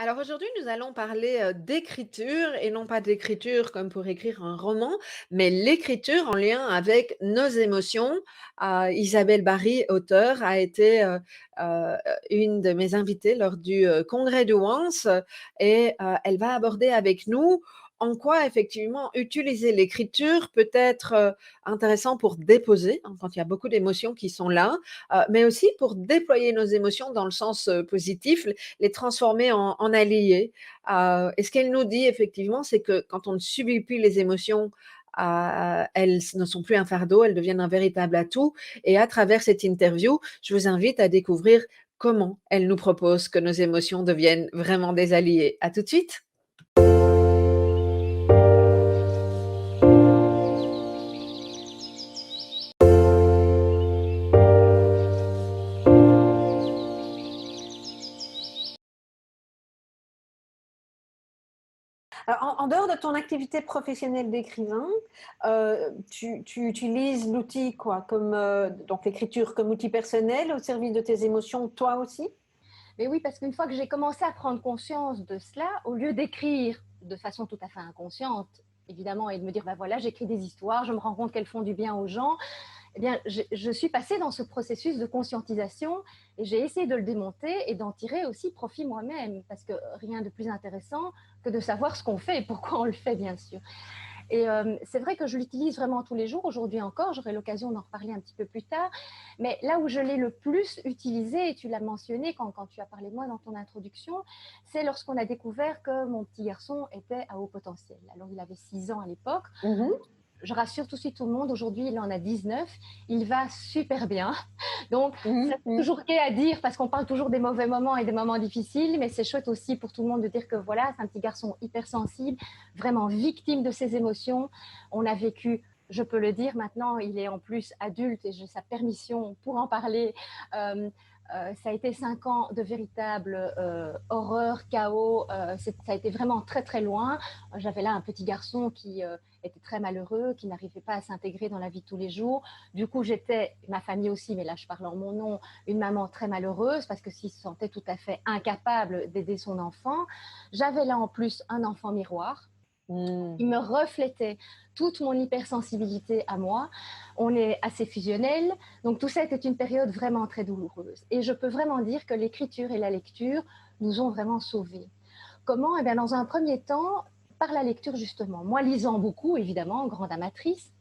Alors aujourd'hui, nous allons parler, d'écriture et non pas d'écriture comme pour écrire un roman, mais l'écriture en lien avec nos émotions. Isabelle Barry, auteure, a été, une de mes invitées lors du, congrès de Once et elle va aborder avec nous en quoi effectivement utiliser l'écriture peut être, intéressant pour déposer, hein, quand il y a beaucoup d'émotions qui sont là, mais aussi pour déployer nos émotions dans le sens, positif, les transformer en alliés. Et ce qu'elle nous dit effectivement, c'est que quand on ne subit plus les émotions, elles ne sont plus un fardeau, elles deviennent un véritable atout. Et à travers cette interview, je vous invite à découvrir comment elle nous propose que nos émotions deviennent vraiment des alliés. À tout de suite. Alors, en dehors de ton activité professionnelle d'écrivain, tu utilises l'outil quoi, comme donc l'écriture comme outil personnel au service de tes émotions, toi aussi? Mais oui, parce qu'une fois que j'ai commencé à prendre conscience de cela, au lieu d'écrire de façon tout à fait inconsciente, évidemment, et de me dire, ben voilà, j'écris des histoires, je me rends compte qu'elles font du bien aux gens, eh bien, je suis passée dans ce processus de conscientisation et j'ai essayé de le démonter et d'en tirer aussi profit moi-même, parce que rien de plus intéressant que de savoir ce qu'on fait et pourquoi on le fait, bien sûr. Et c'est vrai que je l'utilise vraiment tous les jours, aujourd'hui encore, j'aurai l'occasion d'en reparler un petit peu plus tard. Mais là où je l'ai le plus utilisé, et tu l'as mentionné quand tu as parlé de moi dans ton introduction, c'est lorsqu'on a découvert que mon petit garçon était à haut potentiel. Alors il avait 6 ans à l'époque. Mhm. Je rassure tout de suite tout le monde, aujourd'hui il en a 19, il va super bien. Donc Mhm. ça fait Mhm. toujours gai à dire parce qu'on parle toujours des mauvais moments et des moments difficiles, mais c'est chouette aussi pour tout le monde de dire que voilà, c'est un petit garçon hypersensible, vraiment victime de ses émotions. On a vécu, je peux le dire maintenant, il est en plus adulte et j'ai sa permission pour en parler. Euh, ça a été 5 ans de véritable horreur, chaos. Ça a été vraiment très très loin. J'avais là un petit garçon qui était très malheureux, qui n'arrivait pas à s'intégrer dans la vie de tous les jours. Du coup, j'étais, ma famille aussi, mais là je parle en mon nom, une maman très malheureuse parce que s'il se sentait tout à fait incapable d'aider son enfant. J'avais là en plus un enfant miroir Mhm. qui me reflétait toute mon hypersensibilité à moi. On est assez fusionnel, donc tout ça était une période vraiment très douloureuse. Et je peux vraiment dire que l'écriture et la lecture nous ont vraiment sauvés. Comment? Eh bien, dans un premier temps, par la lecture justement. Moi, lisant beaucoup, évidemment, grande amatrice,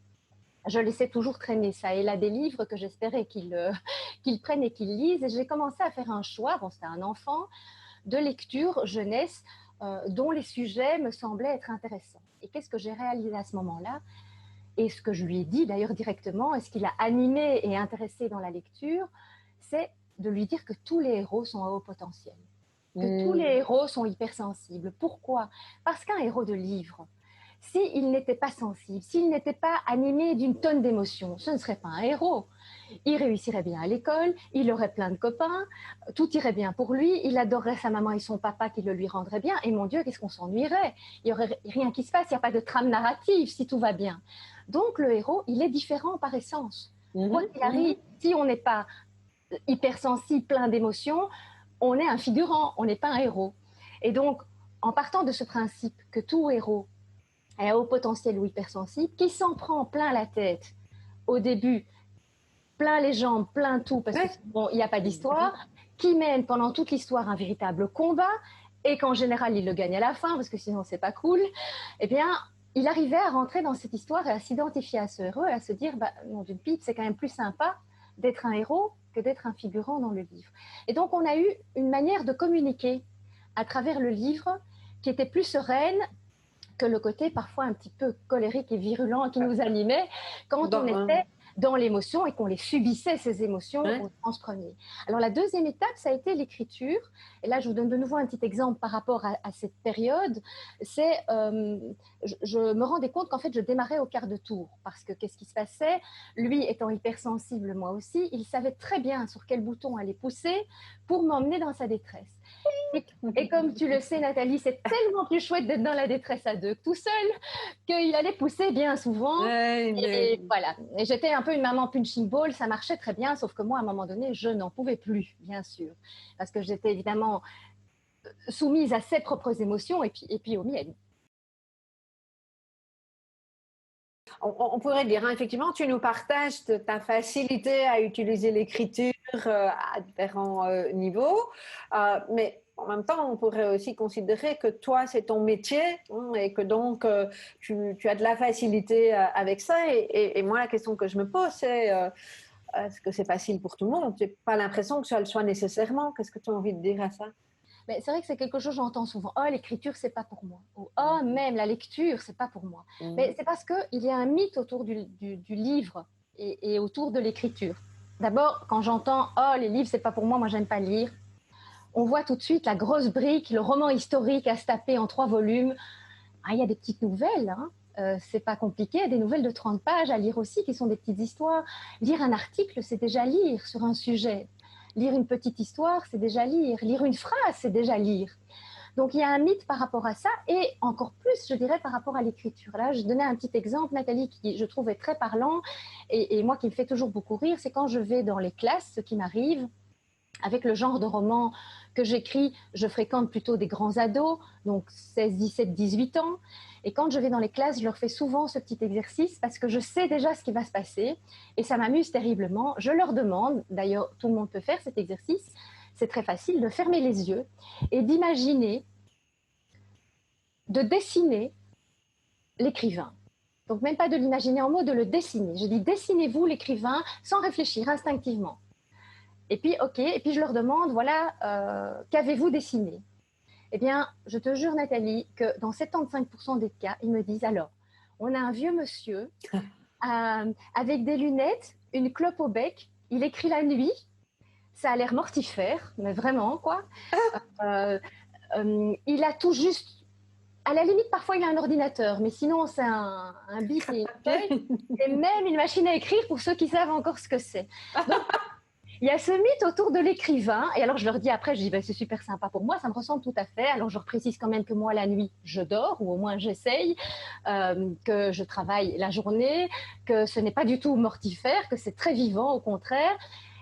je laissais toujours traîner ça et là des livres que j'espérais qu'il prenne et qu'il lise. Et j'ai commencé à faire un choix, bon, c'était un enfant, de lecture jeunesse dont les sujets me semblaient être intéressants. Et qu'est-ce que j'ai réalisé à ce moment-là? Et ce que je lui ai dit d'ailleurs directement, et ce qui l'a animé et intéressé dans la lecture, c'est de lui dire que tous les héros sont à haut potentiel, que tous les Mhm. héros sont hypersensibles. Pourquoi? Parce qu'un héros de livre, s'il n'était pas sensible, s'il n'était pas animé d'une tonne d'émotions, ce ne serait pas un héros. Il réussirait bien à l'école, il aurait plein de copains, tout irait bien pour lui, il adorerait sa maman et son papa qui le lui rendraient bien, et mon Dieu, qu'est-ce qu'on s'ennuierait. Il n'y aurait rien qui se passe, il n'y a pas de trame narrative si tout va bien. Donc le héros, il est différent par essence. Quoi Mhm. qu'il Mhm. arrive, si on n'est pas hypersensible, plein d'émotions, on est un figurant, on n'est pas un héros. Et donc, en partant de ce principe que tout héros est à haut potentiel ou hypersensible, qui s'en prend plein la tête au début, plein les jambes, plein tout, parce que Ouais. bon, il n'y a pas Mhm. d'histoire, qui mène pendant toute l'histoire un véritable combat, et qu'en général, il le gagne à la fin, parce que sinon, c'est pas cool, eh bien, il arrivait à rentrer dans cette histoire et à s'identifier à ce héros et à se dire, bah, mon Dieu, Pete, c'est quand même plus sympa d'être un héros que d'être un figurant dans le livre. Et donc, on a eu une manière de communiquer à travers le livre qui était plus sereine que le côté parfois un petit peu colérique et virulent qui nous animait quand on était Dans, dans l'émotion et qu'on les subissait, ces émotions, ouais. au sens premier. Alors la deuxième étape, ça a été l'écriture. Et là, je vous donne de nouveau un petit exemple par rapport à cette période. C'est, je me rendais compte qu'en fait, je démarrais au quart de tour. Parce que qu'est-ce qui se passait? Lui étant hypersensible, moi aussi, il savait très bien sur quel bouton aller pousser pour m'emmener dans sa détresse. Et comme tu le sais, Nathalie, c'est tellement plus chouette d'être dans la détresse à deux que tout seul, qu'il allait pousser bien souvent. Ouais, Et voilà. Et j'étais un peu une maman punching ball, ça marchait très bien, sauf que moi, à un moment donné, je n'en pouvais plus, bien sûr. Parce que j'étais évidemment soumise à ses propres émotions et puis aux miennes. On pourrait dire, hein, effectivement, tu nous partages ta facilité à utiliser l'écriture à différents niveaux, mais en même temps, on pourrait aussi considérer que toi, c'est ton métier, hein, et que donc tu as de la facilité avec ça. Et moi, la question que je me pose, c'est est-ce que c'est facile pour tout le monde? Je n'ai pas l'impression que ça le soit nécessairement. Qu'est-ce que tu as envie de dire à ça? Mais c'est vrai que c'est quelque chose que j'entends souvent. Oh, l'écriture, c'est pas pour moi. Ou oh, même la lecture, c'est pas pour moi. Mais c'est parce qu'il y a un mythe autour du livre et autour de l'écriture. D'abord, quand j'entends oh, les livres, c'est pas pour moi, moi, j'aime pas lire, on voit tout de suite la grosse brique, le roman historique à se taper en 3 volumes. Ah, il y a des petites nouvelles, hein. C'est pas compliqué, il y a des nouvelles de 30 pages à lire aussi qui sont des petites histoires. Lire un article, c'est déjà lire sur un sujet. Lire une petite histoire, c'est déjà lire. Lire une phrase, c'est déjà lire. Donc il y a un mythe par rapport à ça et encore plus, je dirais, par rapport à l'écriture. Là, je donnais un petit exemple, Nathalie, qui je trouvais très parlant et moi qui me fait toujours beaucoup rire, c'est quand je vais dans les classes, ce qui m'arrive, avec le genre de roman que j'écris, je fréquente plutôt des grands ados, donc 16, 17, 18 ans. Et quand je vais dans les classes, je leur fais souvent ce petit exercice parce que je sais déjà ce qui va se passer et ça m'amuse terriblement. Je leur demande, d'ailleurs tout le monde peut faire cet exercice, c'est très facile, de fermer les yeux et d'imaginer, de dessiner l'écrivain. Donc même pas de l'imaginer en mots, de le dessiner. Je dis dessinez-vous l'écrivain sans réfléchir, instinctivement. Et puis, ok, et puis je leur demande, voilà, qu'avez-vous dessiné? Eh bien, je te jure, Nathalie, que dans 75% des cas, ils me disent, alors, on a un vieux monsieur avec des lunettes, une clope au bec, il écrit la nuit, ça a l'air mortifère, mais vraiment, quoi. Il a tout juste, à la limite, parfois il a un ordinateur, mais sinon c'est un bic et une feuille, et même une machine à écrire pour ceux qui savent encore ce que c'est. Donc, il y a ce mythe autour de l'écrivain, et alors je leur dis après, je dis ben, c'est super sympa pour moi, ça me ressemble tout à fait. Alors je leur précise quand même que moi la nuit je dors, ou au moins j'essaye, que je travaille la journée, que ce n'est pas du tout mortifère, que c'est très vivant au contraire.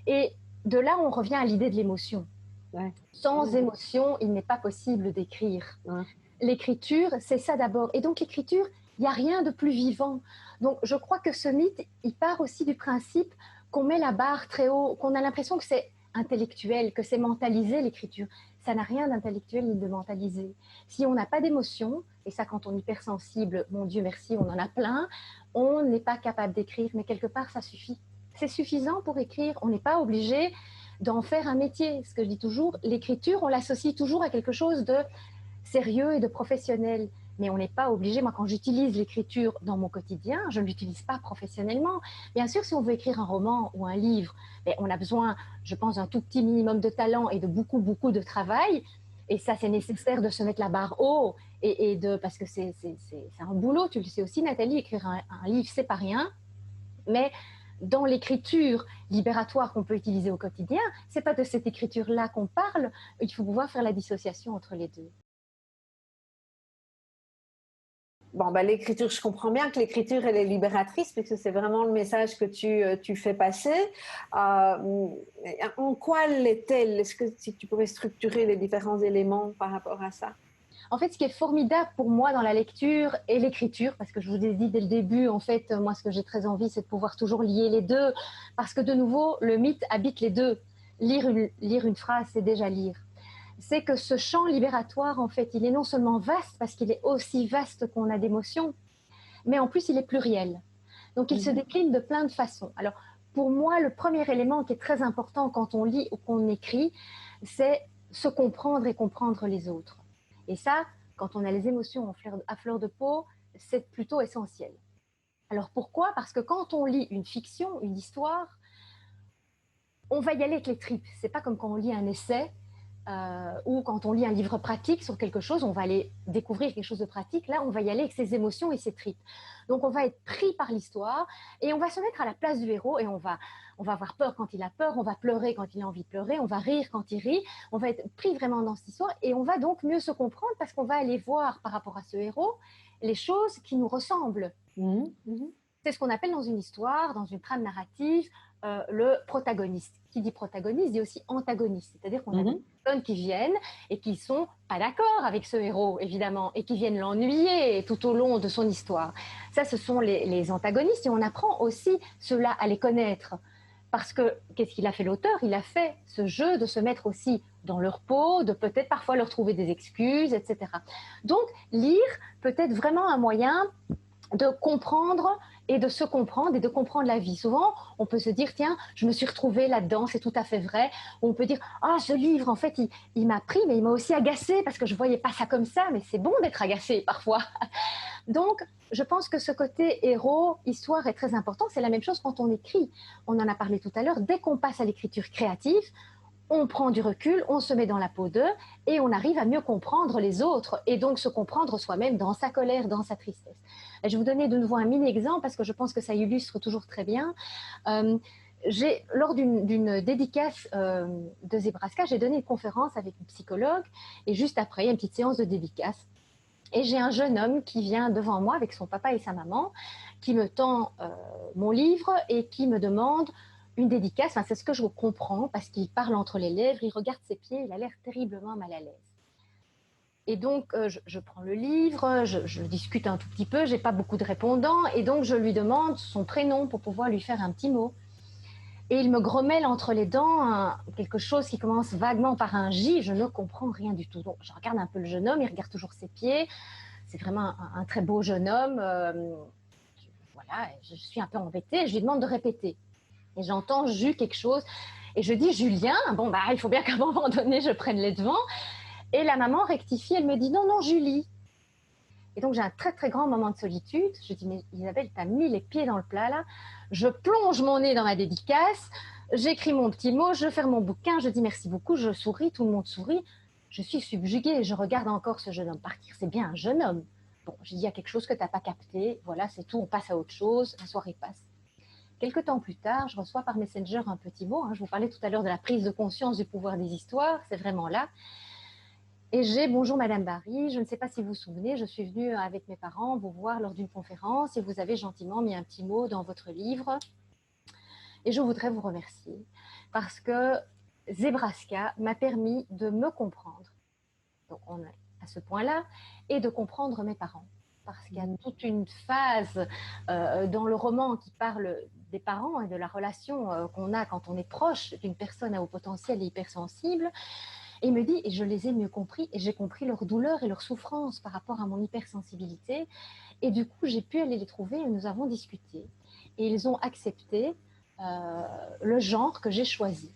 Et de là on revient à l'idée de l'émotion. Ouais. Sans émotion, il n'est pas possible d'écrire. Ouais. L'écriture, c'est ça d'abord. Et donc l'écriture, il n'y a rien de plus vivant. Donc je crois que ce mythe, il part aussi du principe qu'on met la barre très haut, qu'on a l'impression que c'est intellectuel, que c'est mentalisé l'écriture. Ça n'a rien d'intellectuel ni de mentalisé. Si on n'a pas d'émotion, et ça quand on est hypersensible, mon Dieu merci, on en a plein, on n'est pas capable d'écrire, mais quelque part ça suffit. C'est suffisant pour écrire, on n'est pas obligé d'en faire un métier. Ce que je dis toujours, l'écriture, on l'associe toujours à quelque chose de sérieux et de professionnel. Mais on n'est pas obligé, moi quand j'utilise l'écriture dans mon quotidien, je ne l'utilise pas professionnellement. Bien sûr, si on veut écrire un roman ou un livre, on a besoin, je pense, d'un tout petit minimum de talent et de beaucoup, beaucoup de travail. Et ça, c'est nécessaire de se mettre la barre haut parce que c'est un boulot, tu le sais aussi Nathalie, écrire un livre, c'est pas rien. Mais dans l'écriture libératoire qu'on peut utiliser au quotidien, c'est pas de cette écriture-là qu'on parle, il faut pouvoir faire la dissociation entre les deux. Bon, ben, l'écriture, je comprends bien que l'écriture, elle est libératrice, puisque c'est vraiment le message que tu fais passer. En quoi l'est-elle? Est-ce que si tu pourrais structurer les différents éléments par rapport à ça? En fait, ce qui est formidable pour moi dans la lecture et l'écriture, parce que je vous ai dit dès le début, en fait, moi, ce que j'ai très envie, c'est de pouvoir toujours lier les deux, parce que de nouveau, le mythe habite les deux. Lire une phrase, c'est déjà lire. C'est que ce champ libératoire, en fait, il est non seulement vaste, parce qu'il est aussi vaste qu'on a d'émotions, mais en plus, il est pluriel. Donc, il se décline de plein de façons. Alors, pour moi, le premier élément qui est très important quand on lit ou qu'on écrit, c'est se comprendre et comprendre les autres. Et ça, quand on a les émotions à fleur de peau, c'est plutôt essentiel. Alors pourquoi? Parce que quand on lit une fiction, une histoire, on va y aller avec les tripes. C'est pas comme quand on lit un essai ou quand on lit un livre pratique sur quelque chose, on va aller découvrir quelque chose de pratique. Là, on va y aller avec ses émotions et ses tripes. Donc, on va être pris par l'histoire et on va se mettre à la place du héros et on va avoir peur quand il a peur, on va pleurer quand il a envie de pleurer, on va rire quand il rit, on va être pris vraiment dans cette histoire et on va donc mieux se comprendre parce qu'on va aller voir par rapport à ce héros les choses qui nous ressemblent. C'est ce qu'on appelle dans une histoire, dans une trame narrative, le protagoniste. Qui dit protagoniste dit aussi antagoniste, c'est-à-dire qu'on a des personnes qui viennent et qui sont pas d'accord avec ce héros, évidemment, et qui viennent l'ennuyer tout au long de son histoire. Ça, ce sont les antagonistes, et on apprend aussi cela à les connaître. Parce que, qu'est-ce qu'il a fait l'auteur? Il a fait ce jeu de se mettre aussi dans leur peau, de peut-être parfois leur trouver des excuses, etc. Donc, lire peut être vraiment un moyen de comprendre et de se comprendre et de comprendre la vie. Souvent, on peut se dire, tiens, je me suis retrouvée là-dedans, c'est tout à fait vrai. Ou on peut dire, ah, ce livre, en fait, il m'a pris, mais il m'a aussi agacé parce que je ne voyais pas ça comme ça, mais c'est bon d'être agacé parfois. Donc, je pense que ce côté héros, histoire est très important. C'est la même chose quand on écrit. On en a parlé tout à l'heure. Dès qu'on passe à l'écriture créative, on prend du recul, on se met dans la peau d'eux et on arrive à mieux comprendre les autres et donc se comprendre soi-même dans sa colère, dans sa tristesse. Et je vais vous donner de nouveau un mini-exemple parce que je pense que ça illustre toujours très bien. Lors d'une dédicace de Zebraska, j'ai donné une conférence avec une psychologue et juste après, il y a une petite séance de dédicace. Et j'ai un jeune homme qui vient devant moi avec son papa et sa maman, qui me tend mon livre et qui me demande une dédicace. Enfin, c'est ce que je comprends parce qu'il parle entre les lèvres, il regarde ses pieds, il a l'air terriblement mal à l'aise. Et donc, je prends le livre, je discute un tout petit peu, j'ai pas beaucoup de répondants, et donc je lui demande son prénom pour pouvoir lui faire un petit mot. Et il me grommelle entre les dents quelque chose qui commence vaguement par un J, je ne comprends rien du tout. Donc, je regarde un peu le jeune homme, il regarde toujours ses pieds, c'est vraiment un très beau jeune homme. Voilà, je suis un peu embêtée, je lui demande de répéter. Et j'entends Ju quelque chose, et je dis Julien, bon, bah, il faut bien qu'à un moment donné, je prenne les devants. Et la maman rectifie, elle me dit non, non, Julie. Et donc j'ai un très très grand moment de solitude. Je dis mais Isabelle, t'as mis les pieds dans le plat là. Je plonge mon nez dans ma dédicace, j'écris mon petit mot, je ferme mon bouquin, je dis merci beaucoup, je souris, tout le monde sourit. Je suis subjuguée, je regarde encore ce jeune homme partir. C'est bien un jeune homme. Bon, j'ai dit il y a quelque chose que t'as pas capté. Voilà, c'est tout, on passe à autre chose, la soirée passe. Quelques temps plus tard, je reçois par Messenger un petit mot. Je vous parlais tout à l'heure de la prise de conscience du pouvoir des histoires, c'est vraiment là. Et j'ai bonjour Madame Barry, je ne sais pas si vous vous souvenez, je suis venue avec mes parents vous voir lors d'une conférence et vous avez gentiment mis un petit mot dans votre livre. Et je voudrais vous remercier parce que Zebraska m'a permis de me comprendre. Donc on est à ce point-là et de comprendre mes parents. Parce qu'il y a toute une phase dans le roman qui parle des parents et de la relation qu'on a quand on est proche d'une personne à haut potentiel et hypersensible. Et il me dit, et je les ai mieux compris, et j'ai compris leur douleur et leur souffrance par rapport à mon hypersensibilité. Et du coup, j'ai pu aller les trouver et nous avons discuté. Et ils ont accepté le genre que j'ai choisi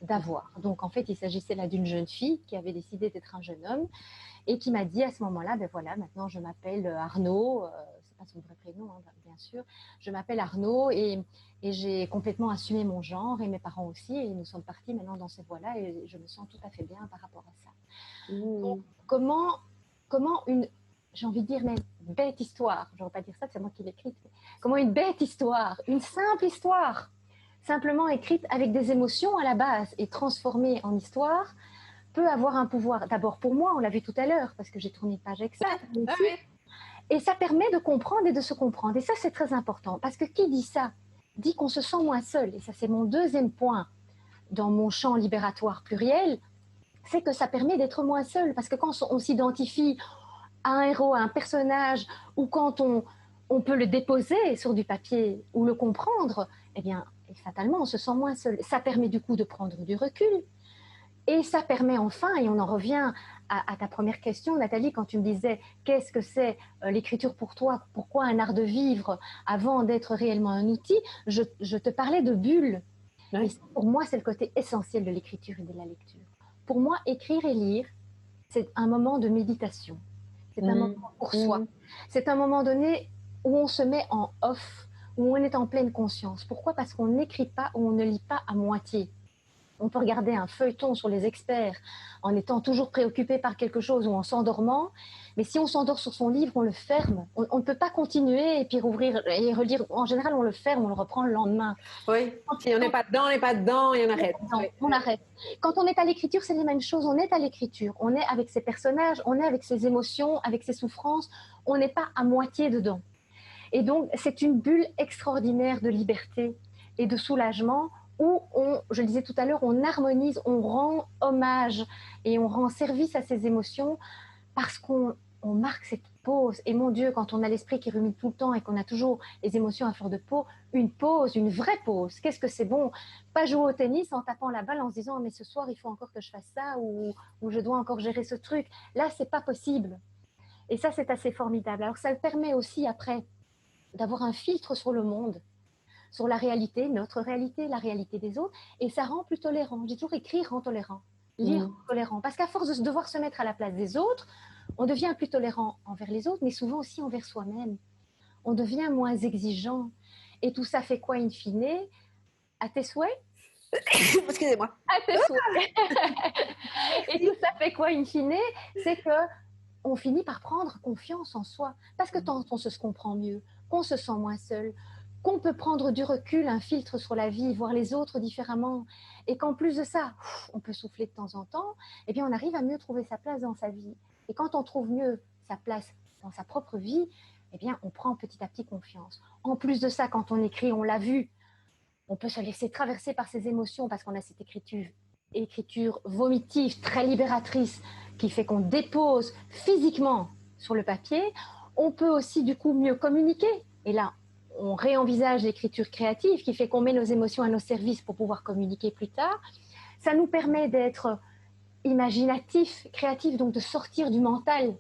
d'avoir. Donc, en fait, il s'agissait là d'une jeune fille qui avait décidé d'être un jeune homme et qui m'a dit à ce moment-là, ben voilà, maintenant je m'appelle Arnaud, c'est pas son vrai prénom, hein, bien sûr, je m'appelle Arnaud et j'ai complètement assumé mon genre et mes parents aussi et nous sommes partis maintenant dans cette voie-là et je me sens tout à fait bien par rapport à ça. Donc, comment une, j'ai envie de dire, mais bête histoire, je ne vais pas dire ça, c'est moi qui l'ai écrite, comment une bête histoire, une simple histoire, simplement écrite avec des émotions à la base et transformée en histoire, peut avoir un pouvoir, d'abord pour moi, on l'a vu tout à l'heure, parce que j'ai tourné une page avec ça, et ça permet de comprendre et de se comprendre. Et ça, c'est très important, parce que qui dit ça dit qu'on se sent moins seul. Et ça, c'est mon deuxième point dans mon champ libératoire pluriel, c'est que ça permet d'être moins seul. Parce que quand on s'identifie à un héros, à un personnage, ou quand on peut le déposer sur du papier ou le comprendre, eh bien, fatalement, on se sent moins seul. Ça permet du coup de prendre du recul. Et ça permet enfin, et on en revient à ta première question, Nathalie, quand tu me disais qu'est-ce que c'est l'écriture pour toi, pourquoi un art de vivre avant d'être réellement un outil, je te parlais de bulles. Et pour moi, c'est le côté essentiel de l'écriture et de la lecture. Pour moi, écrire et lire, c'est un moment de méditation. C'est un moment pour soi. C'est un moment donné où on se met en off, où on est en pleine conscience. Pourquoi? Parce qu'on n'écrit pas ou on ne lit pas à moitié. On peut regarder un feuilleton sur les experts en étant toujours préoccupé par quelque chose ou en s'endormant, mais si on s'endort sur son livre, on le ferme. On ne peut pas continuer et puis rouvrir et relire. En général, on le ferme, on le reprend le lendemain. Oui, si on n'est pas dedans, on n'est pas dedans et on arrête. On arrête. Quand on est à l'écriture, c'est les mêmes choses. On est à l'écriture, on est avec ses personnages, on est avec ses émotions, avec ses souffrances. On n'est pas à moitié dedans. Et donc, c'est une bulle extraordinaire de liberté et de soulagement où je le disais tout à l'heure, on harmonise, on rend hommage et on rend service à ces émotions parce qu'on marque cette pause. Et mon Dieu, quand on a l'esprit qui rumine tout le temps et qu'on a toujours les émotions à fleur de peau, une pause, une vraie pause, qu'est-ce que c'est bon. Pas jouer au tennis en tapant la balle en se disant mais ce soir il faut encore que je fasse ça ou je dois encore gérer ce truc. Là, c'est pas possible. Et ça, c'est assez formidable. Alors ça permet aussi après d'avoir un filtre sur le monde, sur la réalité, notre réalité, la réalité des autres, et ça rend plus tolérant. J'ai toujours écrit rend tolérant, lire rend tolérant, parce qu'à force de devoir se mettre à la place des autres, on devient plus tolérant envers les autres, mais souvent aussi envers soi-même. On devient moins exigeant. Et tout ça fait quoi in fine? À tes souhaits? Excusez-moi. À tes souhaits. Et tout ça fait quoi in fine? C'est que on finit par prendre confiance en soi. Parce que tant on se comprend mieux, qu'on se sent moins seul, qu'on peut prendre du recul, un filtre sur la vie, voir les autres différemment, et qu'en plus de ça, on peut souffler de temps en temps, eh bien on arrive à mieux trouver sa place dans sa vie. Et quand on trouve mieux sa place dans sa propre vie, eh bien on prend petit à petit confiance. En plus de ça, quand on écrit, on l'a vu, on peut se laisser traverser par ses émotions parce qu'on a cette écriture vomitive, très libératrice, qui fait qu'on dépose physiquement sur le papier. On peut aussi du coup mieux communiquer. Et là, on réenvisage l'écriture créative qui fait qu'on met nos émotions à nos services pour pouvoir communiquer plus tard. Ça nous permet d'être imaginatif, créatif, donc de sortir du mental.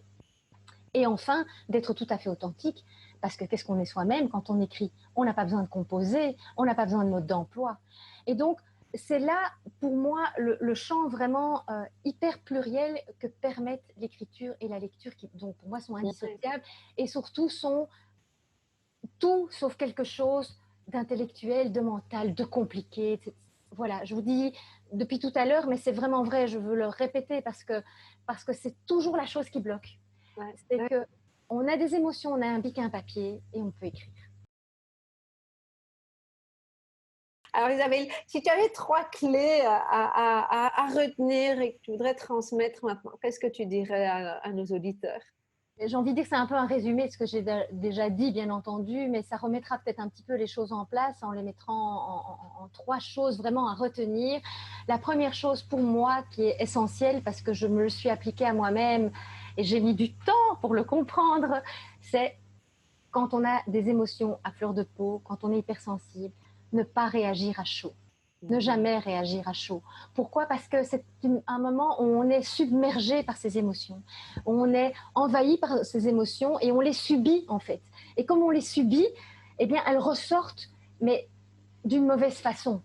Et enfin, d'être tout à fait authentique, parce que qu'est-ce qu'on est soi-même quand on écrit? On n'a pas besoin de composer, on n'a pas besoin de mode d'emploi. Et donc, c'est là, pour moi, le champ vraiment hyper pluriel que permettent l'écriture et la lecture, qui, donc pour moi, sont indissociables, et surtout sont tout sauf quelque chose d'intellectuel, de mental, de compliqué, etc. Voilà, je vous dis depuis tout à l'heure, mais c'est vraiment vrai, je veux le répéter parce que c'est toujours la chose qui bloque. Ouais. C'est que on a des émotions, on a un bic, un papier et on peut écrire. Alors Isabelle, si tu avais 3 clés à retenir et que tu voudrais transmettre maintenant, qu'est-ce que tu dirais à nos auditeurs? J'ai envie de dire que c'est un peu un résumé de ce que j'ai déjà dit, bien entendu, mais ça remettra peut-être un petit peu les choses en place en les mettant en 3 choses vraiment à retenir. La première chose pour moi qui est essentielle parce que je me le suis appliquée à moi-même et j'ai mis du temps pour le comprendre, c'est quand on a des émotions à fleur de peau, quand on est hypersensible, ne pas réagir à chaud. Ne jamais réagir à chaud. Pourquoi? Parce que c'est un moment où on est submergé par ces émotions. On est envahi par ces émotions et on les subit en fait. Et comme on les subit, eh bien elles ressortent, mais d'une mauvaise façon.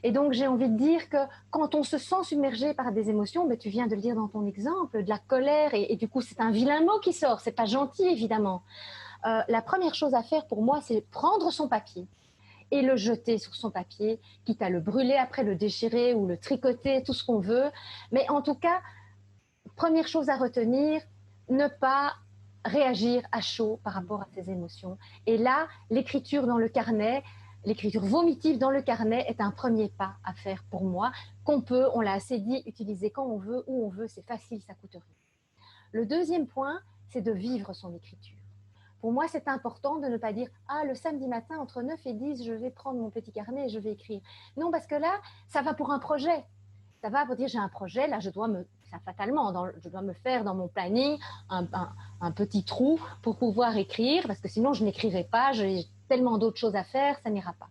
Et donc j'ai envie de dire que quand on se sent submergé par des émotions, ben, tu viens de le dire dans ton exemple, de la colère, et du coup c'est un vilain mot qui sort, c'est pas gentil évidemment. La première chose à faire pour moi, c'est prendre son papier et le jeter sur son papier, quitte à le brûler après, le déchirer ou le tricoter, tout ce qu'on veut. Mais en tout cas, première chose à retenir, ne pas réagir à chaud par rapport à ses émotions. Et là, l'écriture dans le carnet, l'écriture vomitive dans le carnet est un premier pas à faire pour moi, qu'on peut, on l'a assez dit, utiliser quand on veut, où on veut, c'est facile, ça coûte rien. Le deuxième point, c'est de vivre son écriture. Pour moi, c'est important de ne pas dire « Ah, le samedi matin, entre 9 et 10, je vais prendre mon petit carnet et je vais écrire. » Non, parce que là, ça va pour un projet. Ça va pour dire « J'ai un projet, là, je dois me faire dans mon planning un petit trou pour pouvoir écrire, parce que sinon, je n'écrirai pas, j'ai tellement d'autres choses à faire, ça n'ira pas. »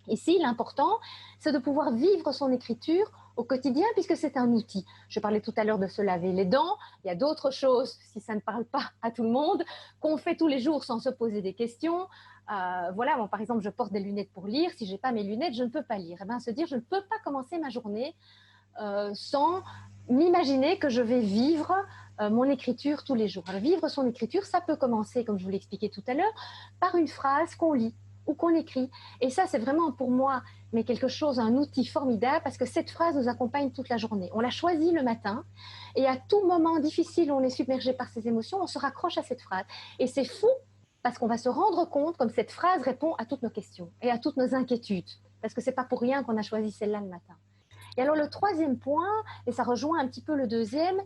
Ici, l'important, c'est de pouvoir vivre son écriture au quotidien, puisque c'est un outil. Je parlais tout à l'heure de se laver les dents. Il y a d'autres choses, si ça ne parle pas à tout le monde, qu'on fait tous les jours sans se poser des questions. Voilà, moi, par exemple, je porte des lunettes pour lire. Si je n'ai pas mes lunettes, je ne peux pas lire. Et bien, se dire, je ne peux pas commencer ma journée sans m'imaginer que je vais vivre mon écriture tous les jours. Alors, vivre son écriture, ça peut commencer, comme je vous l'expliquais tout à l'heure, par une phrase qu'on lit ou qu'on écrit. Et ça, c'est vraiment pour moi, mais quelque chose, un outil formidable, parce que cette phrase nous accompagne toute la journée. On l'a choisie le matin, et à tout moment difficile où on est submergé par ses émotions, on se raccroche à cette phrase. Et c'est fou, parce qu'on va se rendre compte comme cette phrase répond à toutes nos questions et à toutes nos inquiétudes, parce que c'est pas pour rien qu'on a choisi celle-là le matin. Et alors le troisième point, et ça rejoint un petit peu le deuxième,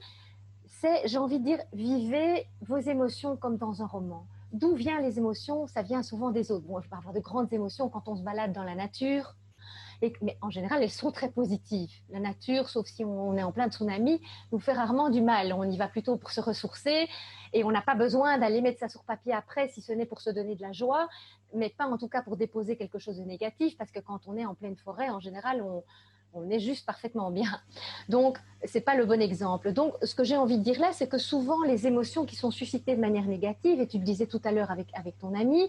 c'est, j'ai envie de dire, vivez vos émotions comme dans un roman. D'où viennent les émotions? Ça vient souvent des autres. Bon, je peux avoir de grandes émotions quand on se balade dans la nature, Mais en général, elles sont très positives. La nature, sauf si on est en plein tsunami, nous fait rarement du mal. On y va plutôt pour se ressourcer et on n'a pas besoin d'aller mettre ça sur papier après, si ce n'est pour se donner de la joie, mais pas en tout cas pour déposer quelque chose de négatif, parce que quand on est en pleine forêt, en général, on est juste parfaitement bien. Donc, ce n'est pas le bon exemple. Donc, ce que j'ai envie de dire là, c'est que souvent, les émotions qui sont suscitées de manière négative, et tu le disais tout à l'heure avec ton ami,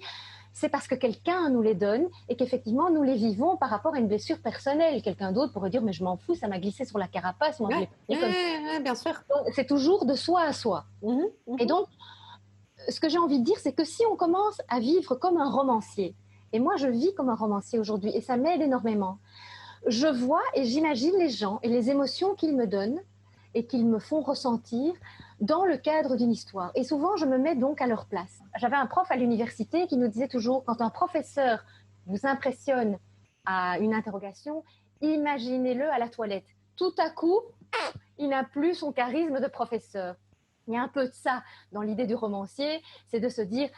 c'est parce que quelqu'un nous les donne et qu'effectivement, nous les vivons par rapport à une blessure personnelle. Quelqu'un d'autre pourrait dire, mais je m'en fous, ça m'a glissé sur la carapace, moi je l'ai pris comme ça. Bien sûr. Donc, c'est toujours de soi à soi. Et donc, ce que j'ai envie de dire, c'est que si on commence à vivre comme un romancier, et moi je vis comme un romancier aujourd'hui, et ça m'aide énormément, je vois et j'imagine les gens et les émotions qu'ils me donnent et qu'ils me font ressentir dans le cadre d'une histoire. Et souvent, je me mets donc à leur place. J'avais un prof à l'université qui nous disait toujours, quand un professeur vous impressionne à une interrogation, imaginez-le à la toilette. Tout à coup, il n'a plus son charisme de professeur. Il y a un peu de ça dans l'idée du romancier, c'est de se dire,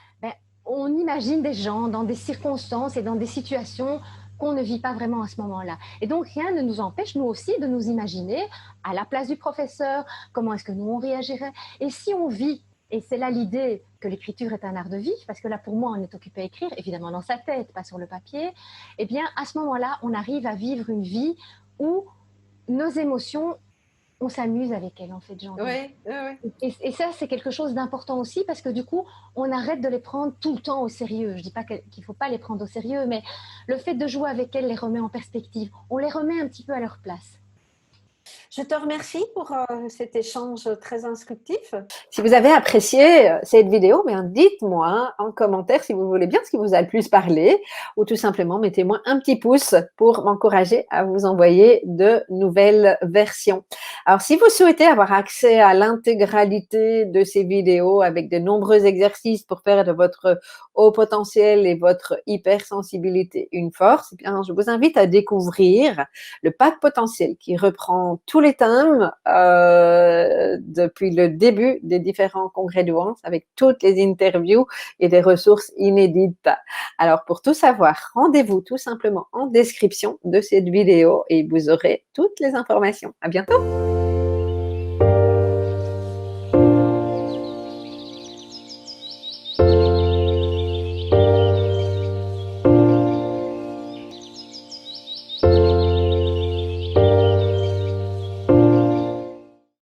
on imagine des gens dans des circonstances et dans des situations qu'on ne vit pas vraiment à ce moment-là. Et donc, rien ne nous empêche, nous aussi, de nous imaginer à la place du professeur, comment est-ce que nous, on réagirait. Et si on vit, et c'est là l'idée que l'écriture est un art de vie, parce que là, pour moi, on est occupé à écrire, évidemment dans sa tête, pas sur le papier, eh bien, à ce moment-là, on arrive à vivre une vie où nos émotions, on s'amuse avec elles, en fait, Jean. Et ça, c'est quelque chose d'important aussi, parce que du coup, on arrête de les prendre tout le temps au sérieux. Je ne dis pas qu'il ne faut pas les prendre au sérieux, mais le fait de jouer avec elles les remet en perspective. On les remet un petit peu à leur place. Je te remercie pour cet échange très instructif. Si vous avez apprécié cette vidéo, dites-moi en commentaire si vous voulez bien ce qui vous a le plus parlé, ou tout simplement mettez-moi un petit pouce pour m'encourager à vous envoyer de nouvelles versions. Alors, si vous souhaitez avoir accès à l'intégralité de ces vidéos avec de nombreux exercices pour faire de votre haut potentiel et votre hypersensibilité une force, je vous invite à découvrir le pack potentiel qui reprend tous les thèmes depuis le début des différents congrès de Once avec toutes les interviews et des ressources inédites. Alors, pour tout savoir, rendez-vous tout simplement en description de cette vidéo et vous aurez toutes les informations. À bientôt!